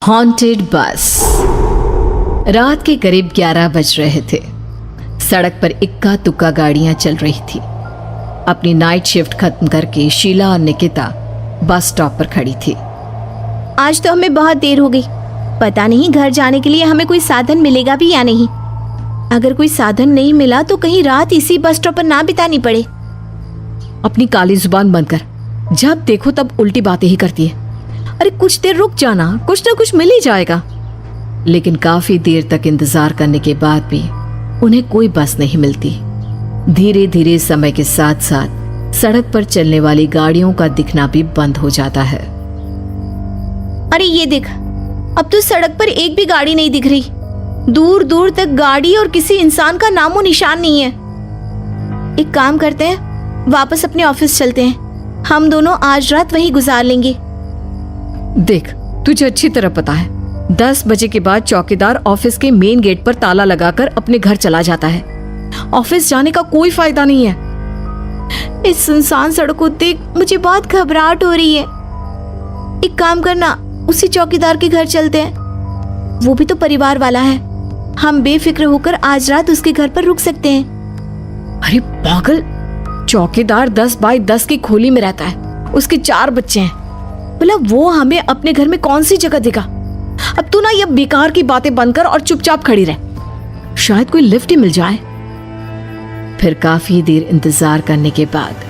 Haunted बस। रात के करीब 11 बज रहे थे। सड़क पर इक्का तुक्का गाड़ियां चल रही थी। अपनी नाइट शिफ्ट खत्म करके शीला और निकिता बस स्टॉप पर खड़ी थी। आज तो हमें बहुत देर हो गई। पता नहीं घर जाने के लिए हमें कोई साधन मिलेगा भी या नहीं। अगर कोई साधन नहीं मिला तो कहीं रात इसी बस स्टॉप पर ना बितानी पड़े। अपनी काली जुबान बंद कर। जब देखो तब उल्टी बातें ही करती है। अरे कुछ देर रुक जाना, कुछ ना कुछ मिल ही जाएगा। लेकिन काफी देर तक इंतजार करने के बाद भी उन्हें कोई बस नहीं मिलती। धीरे धीरे समय के साथ साथ सड़क पर चलने वाली गाड़ियों का दिखना भी बंद हो जाता है। अरे ये देख, अब तो सड़क पर एक भी गाड़ी नहीं दिख रही। दूर दूर तक गाड़ी और किसी इंसान का नामो निशान नहीं है। एक काम करते हैं, वापस अपने ऑफिस चलते हैं। हम दोनों आज रात वहीं गुजार लेंगे। देख, तुझे अच्छी तरह पता है 10 बजे के बाद चौकीदार ऑफिस के मेन गेट पर ताला लगाकर अपने घर चला जाता है। ऑफिस जाने का कोई फायदा नहीं है। इस सुनसान सड़क को देख मुझे बहुत घबराहट हो रही है। एक काम करना, उसी चौकीदार के घर चलते हैं। वो भी तो परिवार वाला है। हम बेफिक्र होकर आज रात उसके घर पर रुक सकते हैं। अरे पागल, चौकीदार 10 बाई 10 की खोली में रहता है। उसके 4 बच्चे हैं। भला वो हमें अपने घर में कौन सी जगह देगा। अब तू ना ये बेकार की बातें बंद कर और चुपचाप खड़ी रह। शायद कोई लिफ्ट ही मिल जाए। फिर काफी देर इंतजार करने के बाद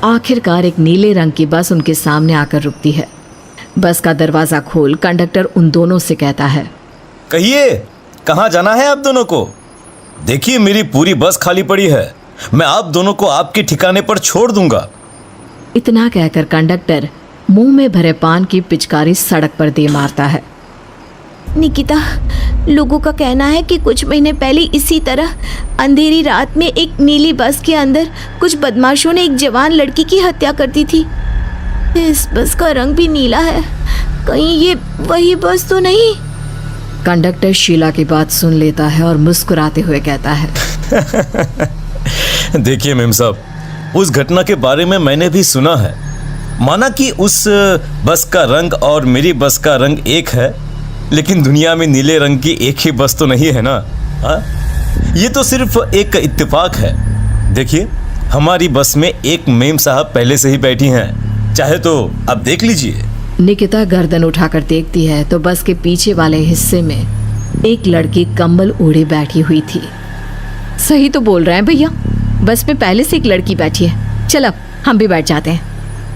आखिरकार एक नीले रंग की बस उनके सामने आकर रुकती है। बस का दरवाजा खोल कंडक्टर उन दोनों से कहता है, कहिए कहाँ जाना है आप दोनों को? देखिए मेरी पूरी बस खाली पड़ी है। मैं आप दोनों को आपके ठिकाने पर छोड़ दूंगा। इतना कहकर कंडक्टर मुंह में भरे पान की पिचकारी सड़क पर दे मारता है। निकिता, लोगों का कहना है कि कुछ महीने पहले इसी तरह अंधेरी रात में एक नीली बस के अंदर कुछ बदमाशों ने एक जवान लड़की की हत्या कर दी थी। इस बस का रंग भी नीला है। कहीं ये वही बस तो नहीं? कंडक्टर शीला की बात सुन लेता है और मुस्कुराते हुए कहता है, देखिए मेम साहब, उस घटना के बारे में मैंने भी सुना है। माना कि उस बस का रंग और मेरी बस का रंग एक है, लेकिन दुनिया में नीले रंग की एक ही बस तो नहीं है ना। ये तो सिर्फ एक इत्तेफाक है। देखिए हमारी बस में एक मेम साहब पहले से ही बैठी हैं, चाहे तो आप देख लीजिए। निकिता गर्दन उठाकर देखती है तो बस के पीछे वाले हिस्से में एक लड़की कंबल ओढ़े बैठी हुई थी। सही तो बोल रहे हैं भैया, बस में पहले से एक लड़की बैठी है। चल अब हम भी बैठ जाते हैं,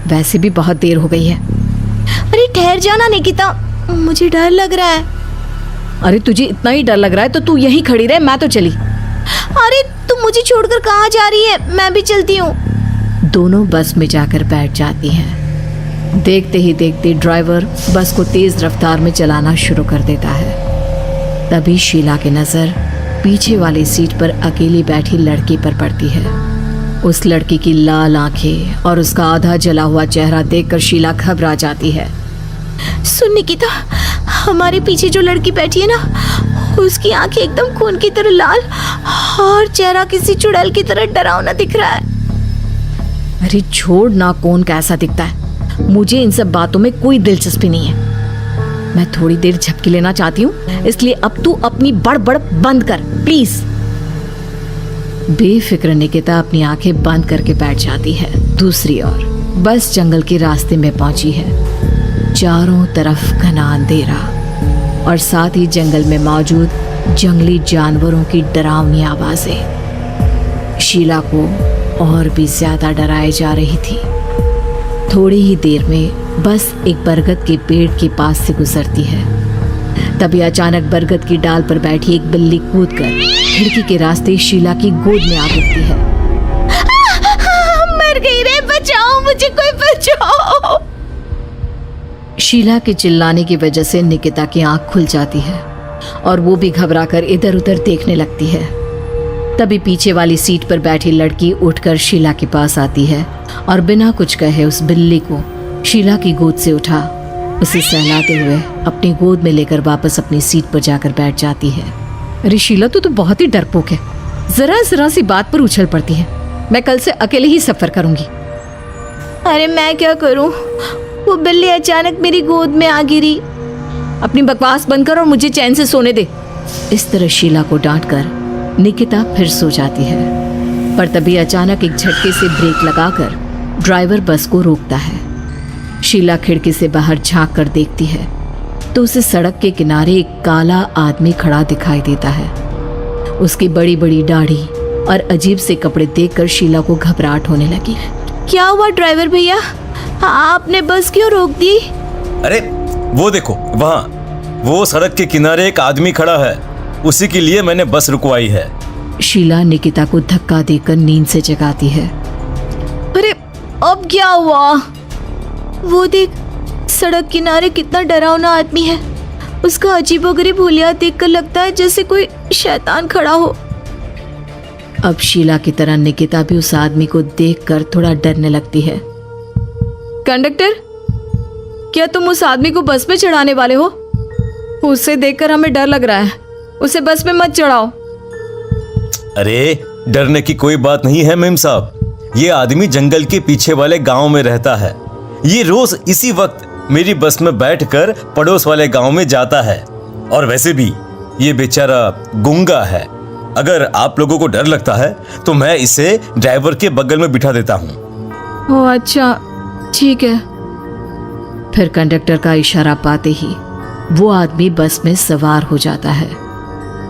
वैसे भी बहुत देर हो गई है। अरे ठहर जाना निकिता, मुझे डर लग रहा है। अरे तुझे इतना ही डर लग रहा है तो तू यहीं खड़ी रहे, मैं तो चली। अरे तुम मुझे छोड़कर कहाँ जा रही है? मैं भी चलती हूँ। दोनों बस में जाकर बैठ जाती हैं। देखते ही देखते ड्राइवर बस को तेज रफ्तार में चलाना शुरू कर देता है। तभी शीला की नजर पीछे वाली सीट पर अकेली बैठी लड़की पर पड़ती है। उस लड़की की लाल आंखें और उसका आधा जला हुआ चेहरा देखकर शीला घबरा जाती है। सुन निकिता, हमारे पीछे जो लड़की बैठी है ना, उसकी आंखें एकदम खून की तरह लाल और चेहरा किसी चुड़ैल की तरह डरावना दिख रहा है। अरे छोड़ ना, कौन कैसा दिखता है, मुझे इन सब बातों में कोई दिलचस्पी नहीं है। मैं थोड़ी देर झपकी लेना चाहती हूँ, इसलिए अब तू अपनी बड़बड़ बंद कर प्लीज। बेफिक्र निकिता अपनी आंखें बंद करके बैठ जाती है। दूसरी ओर बस जंगल के रास्ते में पहुंची है। चारों तरफ घना अंधेरा और साथ ही जंगल में मौजूद जंगली जानवरों की डरावनी आवाजें शीला को और भी ज्यादा डराए जा रही थी। थोड़ी ही देर में बस एक बरगद के पेड़ के पास से गुजरती है। तभी अचानक बरगद की डाल पर बैठी एक बिल्ली कूदकर खिड़की के रास्ते शीला की गोद में आ गिरती है। मर गई रे, बचाओ मुझे, कोई बचाओ। शीला के चिल्लाने की वजह से निकिता की आंख खुल जाती है और वो भी घबराकर इधर उधर देखने लगती है। तभी पीछे वाली सीट पर बैठी लड़की उठकर शीला के पास आती है और बिना कुछ कहे उस बिल्ली को शीला की गोद से उठा उसे सहलाते हुए अपनी गोद में लेकर वापस अपनी सीट पर जाकर बैठ जाती है। अरे शीला, तू तो बहुत ही डरपोक है। जरा जरा सी बात पर उछल पड़ती है। मैं कल से अकेले ही सफर करूंगी। अरे मैं क्या करूं? वो बिल्ली अचानक मेरी गोद में आ गिरी। अपनी बकवास बंद कर और मुझे चैन से सोने दे। इस तरह शीला को डांटकर निकिता फिर सो जाती है। पर तभी अचानक एक झटके से ब्रेक लगाकर ड्राइवर बस को रोकता है। शीला खिड़की से बाहर झांक कर देखती है तो उसे सड़क के किनारे एक काला आदमी खड़ा दिखाई देता है। उसकी बड़ी बड़ी दाढ़ी और अजीब से कपड़े देखकर शीला को घबराहट होने लगी। क्या हुआ ड्राइवर भैया, आपने बस क्यों रोक दी? अरे वो देखो, वहाँ वो सड़क के किनारे एक आदमी खड़ा है, उसी के लिए मैंने बस रुकवाई है। शीला निकिता को धक्का देकर नींद से जगाती है। अरे अब क्या हुआ? वो देख, सड़क किनारे कितना डरावना आदमी है। उसका अजीबोगरीब हुलिया देखकर लगता है जैसे कोई शैतान खड़ा हो। अब शीला की तरह निकिता भी उस आदमी को देखकर थोड़ा डरने लगती है। कंडक्टर, क्या तुम उस आदमी को बस में चढ़ाने वाले हो? उसे देखकर हमें डर लग रहा है, उसे बस में मत चढ़ाओ। अरे डरने की कोई बात नहीं है मेम साहब। ये आदमी जंगल के पीछे वाले गांव में रहता है। ये रोज इसी वक्त मेरी बस में बैठकर पड़ोस वाले गांव में जाता है। और वैसे भी ये बेचारा गूंगा है। अगर आप लोगों को डर लगता है तो मैं इसे ड्राइवर के बगल में बिठा देता हूँ। ओह अच्छा, ठीक है। फिर कंडक्टर का इशारा पाते ही वो आदमी बस में सवार हो जाता है।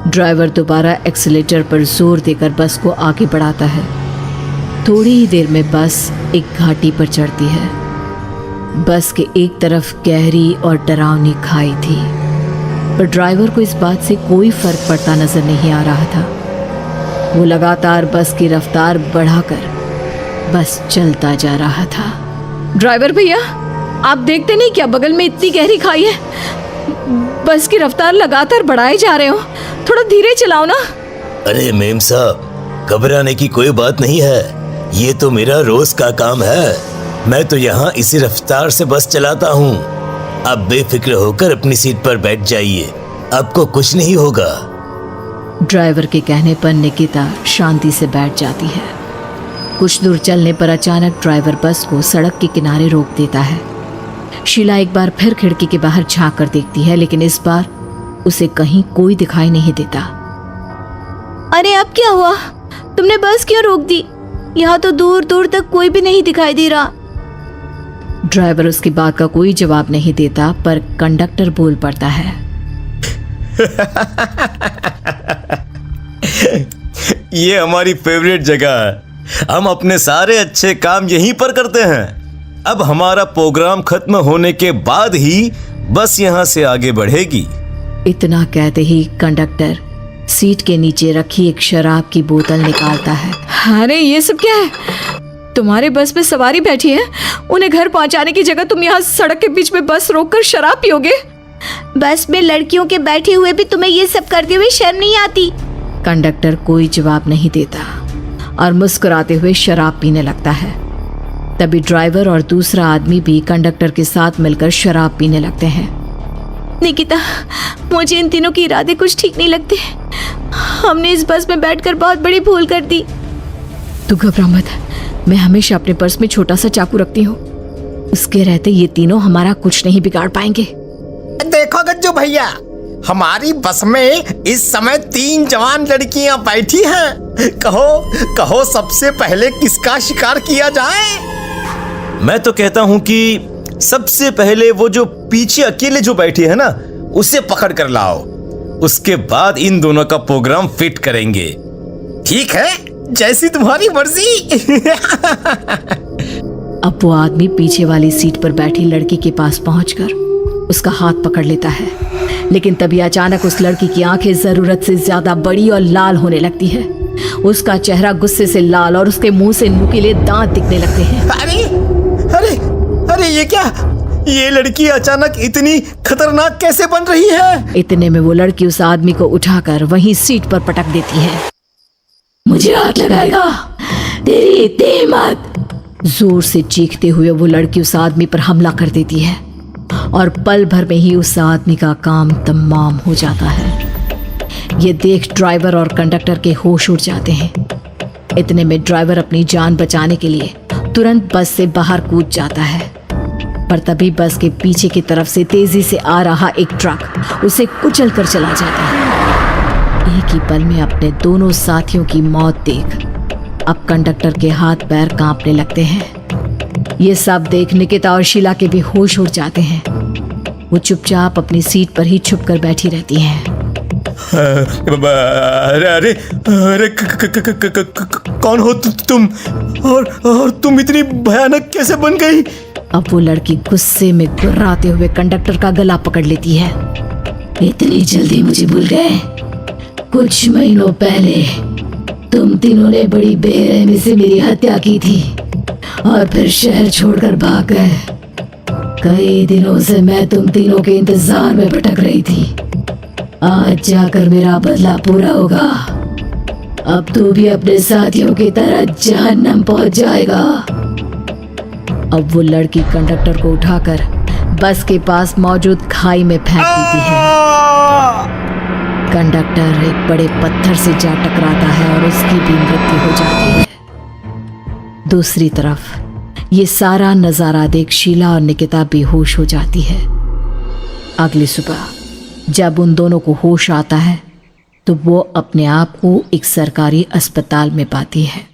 ड्राइवर दोबारा एक्सीलेटर पर जोर देकर बस को आगे बढ़ाता है। थोड़ी ही देर में बस एक घाटी पर चढ़ती है। बस के एक तरफ गहरी और डरावनी खाई थी, पर ड्राइवर को इस बात से कोई फर्क पड़ता नजर नहीं आ रहा था। वो लगातार बस की रफ्तार बढ़ाकर बस चलता जा रहा था। ड्राइवर भैया, आप देखते नहीं क्या बगल में इतनी गहरी खाई है? बस की रफ्तार लगातार बढ़ाए जा रहे हो, थोड़ा धीरे चलाओ ना। अरे मेम साहब, घबराने की कोई बात नहीं है। ये तो मेरा रोज का काम है। मैं तो यहाँ इसी रफ्तार से बस चलाता हूँ। आप बेफिक्र होकर अपनी सीट पर बैठ जाइए, आपको कुछ नहीं होगा। ड्राइवर के कहने पर निकिता शांति से बैठ जाती है। कुछ दूर चलने पर अचानक ड्राइवर बस को सड़क के किनारे रोक देता है। शीला एक बार फिर खिड़की के बाहर झांक कर देखती है, लेकिन इस बार उसे कहीं कोई दिखाई नहीं देता। अरे अब क्या हुआ? तुमने बस क्यों रोक दी? यहाँ तो दूर दूर तक कोई भी नहीं दिखाई दे रहा। ड्राइवर उसकी बात का कोई जवाब नहीं देता, पर कंडक्टर बोल पड़ता है। ये हमारी फेवरेट जगह है। हम अपने सारे अच्छे काम यहीं पर करते हैं। अब हमारा प्रोग्राम खत्म होने के बाद ही बस यहाँ से आगे बढ़ेगी। इतना कहते ही कंडक्टर सीट के नीचे रखी एक शराब की बोतल निकालता है। अरे ये सब क्या है? तुम्हारे बस में सवारी बैठी है, उन्हें घर पहुंचाने की जगह तुम यहाँ सड़क के बीच में बस रोककर शराब पियोगे? बस में लड़कियों के बैठे हुए भी तुम्हें ये सब करते हुए शर्म नहीं आती? कंडक्टर कोई जवाब नहीं देता और मुस्कुराते हुए शराब पीने लगता है। तभी ड्राइवर और दूसरा आदमी भी कंडक्टर के साथ मिलकर शराब पीने लगते हैं। निकिता, मुझे इन तीनों के इरादे कुछ ठीक नहीं लगते। हमने इस बस में बैठकर बहुत बड़ी भूल कर दी। तू घबरा मत, मैं हमेशा अपने पर्स में छोटा सा चाकू रखती हूँ। उसके रहते ये तीनों हमारा कुछ नहीं बिगाड़ पाएंगे। देखो गज्जू भैया, हमारी बस में इस समय 3 जवान लड़कियां बैठी हैं। कहो सबसे पहले किसका शिकार किया जाए? मैं तो कहता हूँ कि सबसे पहले वो जो पीछे अकेले जो बैठी है ना, उसे पकड़ कर लाओ। उसके बाद इन दोनों का प्रोग्राम फिट करेंगे। ठीक है, जैसी तुम्हारी मर्जी। अब वो आदमी पीछे वाली सीट पर बैठी लड़की के पास पहुंचकर उसका हाथ पकड़ लेता है, लेकिन तभी अचानक उस लड़की की आंखें जरूरत से ज्यादा बड़ी और लाल होने लगती है। उसका चेहरा गुस्से से लाल और उसके मुंह से नुकीले दांत दिखने लगते हैं। अरे अरे अरे ये क्या? ये लड़की अचानक इतनी खतरनाक कैसे बन रही है? इतने में वो लड़की उस आदमी को उठाकर वहीं सीट पर पटक देती है। मुझे हाथ लगाएगा, तेरी हिम्मत! जोर से चीखते हुए वो लड़की उस आदमी पर हमला कर देती है और पल भर में ही उस आदमी का काम तमाम हो जाता है। ये देख ड्राइवर और कंडक्टर के होश उड़ जाते हैं। इतने में ड्राइवर अपनी जान बचाने के लिए तुरंत बस से बाहर कूद जाता है, पर तभी बस के पीछे की तरफ से तेजी से आ रहा एक ट्रक उसे कुचल कर चला जाता है। एक ही पल में अपने दोनों साथियों की मौत देख अब कंडक्टर के हाथ पैर कांपने लगते हैं। ये सब देख निकिता और शीला के भी होश उड़ जाते हैं। वो चुपचाप अपनी सीट पर ही छुप कर बैठी रहती हैं। अरे अरे अरे कौन हो तुम और तुम इतनी भयानक कैसे बन गई? अब वो लड़की गुस्से में गुर्राते हुए कंडक्टर का गला पकड़ लेती है। इतनी जल्दी मुझे भूल गए? कुछ महीनों पहले तुम तीनों ने बड़ी बेरहमी से मेरी हत्या की थी और फिर शहर छोड़कर भाग गए। कई दिनों से मैं तुम तीनों के इंतजार में भटक रही थी। आज जाकर मेरा बदला पूरा होगा। अब तू भी अपने साथियों की तरह जहन्नम पहुंच जाएगा। अब वो लड़की कंडक्टर को उठाकर बस के पास मौजूद खाई में फेंक देती है। कंडक्टर एक बड़े पत्थर से जा टकराता है और उसकी भी मृत्यु हो जाती है। दूसरी तरफ ये सारा नजारा देख शीला और निकिता बेहोश हो जाती है। अगली सुबह जब उन दोनों को होश आता है तो वो अपने आप को एक सरकारी अस्पताल में पाती है।